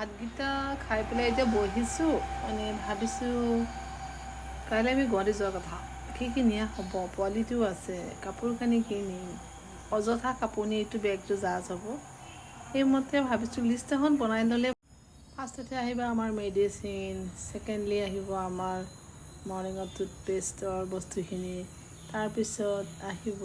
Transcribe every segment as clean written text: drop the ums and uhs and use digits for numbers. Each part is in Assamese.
ভাতকেইটা খাই পেলাই এতিয়া বহিছোঁ মানে ভাবিছোঁ কাইলৈ আমি গুৱাহাটী যোৱাৰ কথা কি নিয়া হ'ব পোৱালিটোও আছে কাপোৰ কানি কি নিম অযথা কাপোৰ নি এইটো বেগটো জাজ হ'ব সেইমতে ভাবিছোঁ লিষ্ট এখন বনাই ল'লে ফাৰ্ষ্টতে আহিব আমাৰ মেডিচিন ছেকেণ্ডলি আহিব আমাৰ মৰ্ণিঙত টুথপেষ্টৰ বস্তুখিনি তাৰপিছত আহিব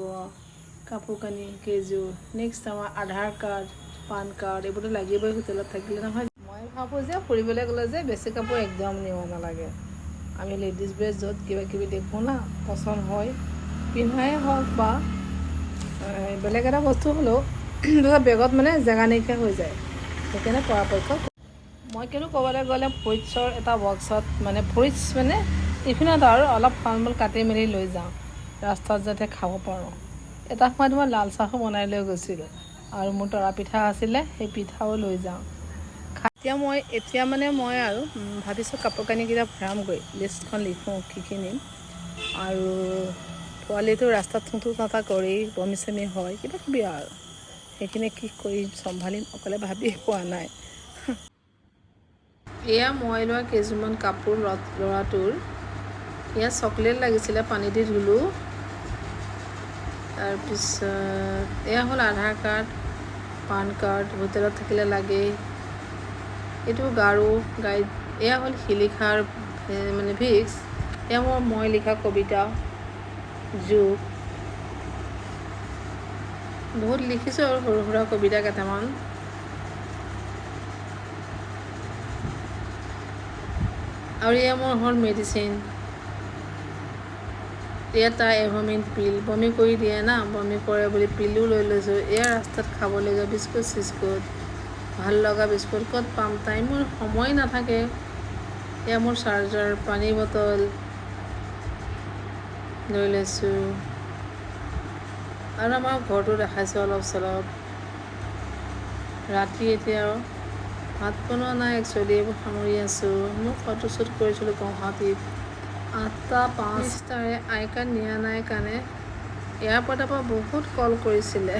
কাপোৰ কানি কেইযোৰ নেক্সট আমাৰ আধাৰ কাৰ্ড পান কাৰ্ড এইবোৰতো লাগিবই হোটেলত থাকিলে নহয় মই ভাবোঁ যে ফুৰিবলৈ গ'লে যে বেছি কাপোৰ একদম নিব নালাগে আমি লেডিজবোৰে য'ত কিবা কিবি দেখোঁ না পচন্দ হয় পিন্ধাই হওক বা বেলেগ এটা বস্তু হ'লেও বেগত মানে জেগা নাইকিয়া হৈ যায় সেইকাৰণে পৰাপক্ষত মই কিন্তু ক'বলৈ গ'লে ফ্ৰুইটছৰ এটা বক্সত মানে ফ্ৰুইটছ মানে টিফিনত আৰু অলপ ফল মূল কাটি মেলি লৈ যাওঁ ৰাস্তাত যাতে খাব পাৰোঁ এটা সময়ত মই লাল চাহো বনাই লৈ গৈছিলোঁ আৰু মোৰ তৰা পিঠা আছিলে সেই পিঠাও লৈ যাওঁ এতিয়া মানে মই আৰু ভাবিছোঁ কাপোৰ কানিকেইটা ভৰামগৈ লিষ্টখন লিখোঁ কি নিম আৰু পোৱালিটো ৰাস্তাত থুঁতো তাতা কৰি বমি চমি হয় কিবা কিবি আৰু সেইখিনি কি কৰি চম্ভালিম অকলে ভাবিয়ে পোৱা নাই এয়া মই লোৱা কেইযোৰমান কাপোৰ ল'ৰাটোৰ এয়া চকলেট লাগিছিলে পানী দি ধুলোঁ তাৰপিছত এয়া হ'ল আধাৰ কাৰ্ড পান কাৰ্ড হোটেলত থাকিলে লাগেই এইটো গাড়ীত এয়া হ'ল শিলিখাৰ মানে ভিক্স এয়া মই লিখা কবিতা যোগ বহুত লিখিছোঁ আৰু সৰু সুৰা কবিতা কেইটামান আৰু এয়া মোৰ হ'ল মেডিচিন এয়া তাৰ এভমিন পিল বমি কৰি দিয়ে না বমি কৰে বুলি পিলো লৈ লৈছোঁ এয়া ৰাস্তাত খাবলগীয়া বিস্কুট চিস্কুট ভাল লগা বিস্কুট ক'ত পাম টাইমৰ সময় নাথাকে এয়া মোৰ চাৰ্জাৰ পানী বটল লৈ লৈছোঁ আৰু আমাৰ ঘৰটো দেখাইছোঁ অলপ চলপ ৰাতি এতিয়া আৰু ভাত বনোৱা নাই একচুৱেলি এইবোৰ সামৰি আছোঁ মই ফটো শ্বুট কৰিছিলোঁ গুৱাহাটীত 8:05 আই কাৰ্ড নিয়া নাই কাৰণে এয়াৰপৰ্টৰ পৰা বহুত কল কৰিছিলে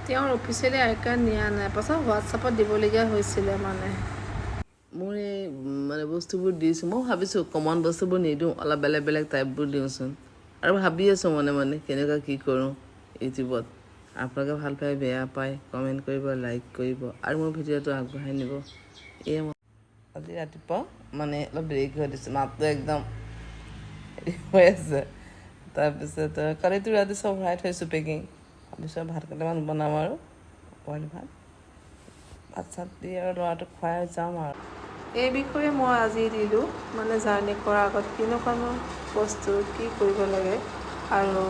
তেওঁৰ অফিচিয়েলি আই কাৰ্ড নিয়া নাই পাছত হোৱাটছআপত দিবলগীয়া হৈছিলে মোৰ এই মানে বস্তুবোৰ দিছোঁ মই ভাবিছোঁ কমন বস্তুবোৰ নিদিওঁ অলপ বেলেগ বেলেগ টাইপবোৰ দিওঁচোন আৰু ভাবি আছোঁ মনে কেনেকুৱা কি কৰোঁ ইউটিউবত আপোনালোকে ভাল পায় বেয়া পায় কমেণ্ট কৰিব লাইক কৰিব আৰু মোৰ ভিডিঅ'টো আগবঢ়াই নিব এয়া মই আজি ৰাতিপুৱা মানে অলপ ব্ৰেক হৈ দিছোঁ মাতটো একদম হেৰি হৈ আছে তাৰপিছত কালিতো ৰাতি চব ভৰাই থৈছোঁ পেকিং তাৰপিছত ভাত কেইটামান বনাম আৰু বইল ভাত চাত দি আৰু ল'ৰাটোক খুৱাই যাম আৰু এই বিষয়ে মই আজি দিলোঁ মানে জাৰ্ণি কৰাৰ আগত কেনেকুৱানো বস্তু কি কৰিব লাগে আৰু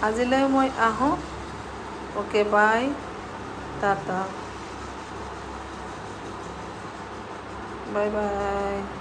আজিলৈ মই আহোঁ okay bye tata bye bye